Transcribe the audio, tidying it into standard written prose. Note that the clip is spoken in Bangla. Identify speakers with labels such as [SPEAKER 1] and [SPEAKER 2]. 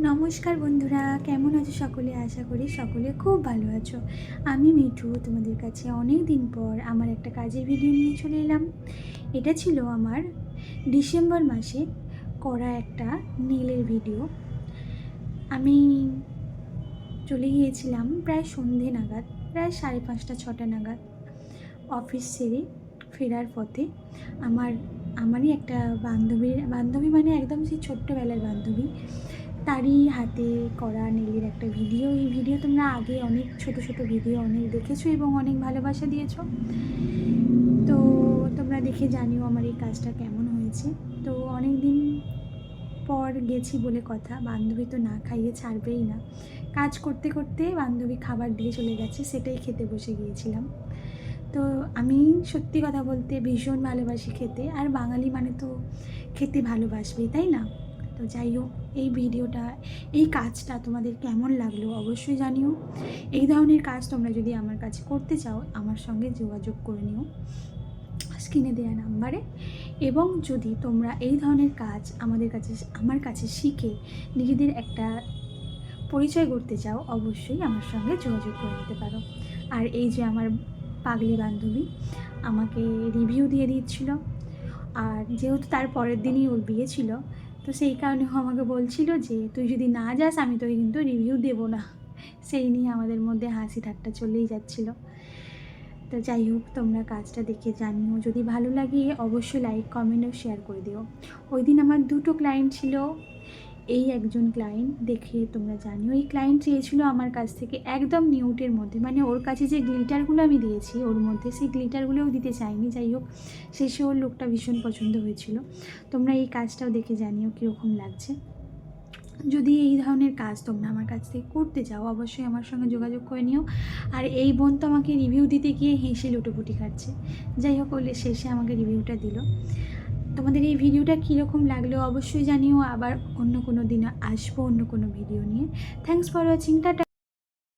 [SPEAKER 1] নমস্কার বন্ধুরা, কেমন আছো সকলে? আশা করি সকলে খুব ভালো আছো। আমি মিঠু, তোমাদের কাছে অনেক দিন পর আমার একটা কাজের ভিডিও নিয়ে চলে এলাম। এটা ছিল আমার ডিসেম্বর মাসে করা একটা নেলের ভিডিও। আমি চলে গিয়েছিলাম প্রায় সন্ধে নাগাদ, প্রায় 5:30-6টা নাগাদ অফিস সেরে ফেরার পথে আমারই একটা বান্ধবী মানে একদম সেই ছোট্টবেলার বান্ধবী, তারই হাতে করা নেলের একটা ভিডিও। এই ভিডিও তোমরা আগে অনেক ছোট ছোট ভিডিও অনেক দেখেছো এবং অনেক ভালোবাসা দিয়েছো। তো তোমরা দেখে জানিও আমার এই কাজটা কেমন হয়েছে। তো অনেক দিন পর গেছি বলে কথা, বান্ধবী তো না খাইয়ে ছাড়বেই না। কাজ করতে করতে বান্ধবী খাবার দিয়ে চলে গেছে, সেটাই খেতে বসে গিয়েছিলাম। তো আমি সত্যি কথা বলতে ভীষণ ভালোবাসি খেতে, আর বাঙালি মানে তো খেতে ভালোবাসবেই, তাই না? তো যাই হোক, এই কাজটা তোমাদের কেমন লাগলো অবশ্যই জানিও। এই ধরনের কাজ তোমরা যদি আমার কাছে করতে চাও, আমার সঙ্গে যোগাযোগ করে নিও স্ক্রিনে দেওয়া নাম্বারে। এবং যদি তোমরা এই ধরনের কাজ আমার কাছে শিখে নিজেদের একটা পরিচয় করতে চাও, অবশ্যই আমার সঙ্গে যোগাযোগ করে নিতে পারো। আর এই যে আমার পাগলি বান্ধবী আমাকে রিভিউ দিয়ে দিচ্ছিল, আর যেহেতু তার পরের দিনই ওর বিয়ে ছিল, তো সেই কারণে ও আমাকে বলছিল যে তুই যদি না যাস আমি তোকে কিন্তু রিভিউ দেবো না। সেই নিয়ে আমাদের মধ্যে হাসি ঠাট্টা চলেই যাচ্ছিল। তো যাই হোক, তোমরা কাজটা দেখে জানিও, যদি ভালো লাগে অবশ্যই লাইক কমেন্ট ও শেয়ার করে দিও। ওই দিন আমার 2টো ক্লায়েন্ট ছিল। এই একজন ক্লায়েন্ট দেখে তোমরা জানিও, এই ক্লায়েন্ট চেয়েছিল আমার কাছ থেকে একদম নিউটের মধ্যে, মানে ওর কাছে যে গ্লিটারগুলো আমি দিয়েছি ওর মধ্যে সেই গ্লিটারগুলোও দিতে চাইনি। যাই হোক, শেষে ওর লুকটা ভীষণ পছন্দ হয়েছিল। তোমরা এই কাজটাও দেখে জানিও কীরকম লাগছে। যদি এই ধরনের কাজ তোমরা আমার কাছ থেকে করতে চাও, অবশ্যই আমার সঙ্গে যোগাযোগ করে নিও। আর এই বোন তো আমাকে রিভিউ দিতে গিয়ে হেসে লুটোপুটি খাচ্ছে। যাই হোক, বলে শেষে আমাকে রিভিউটা দিল। তোমাদের এই ভিডিওটা কীরকম লাগলো অবশ্যই জানিও। আবার অন্য কোনো দিন আসবো অন্য কোনো ভিডিও নিয়ে। Thanks for watching, tata.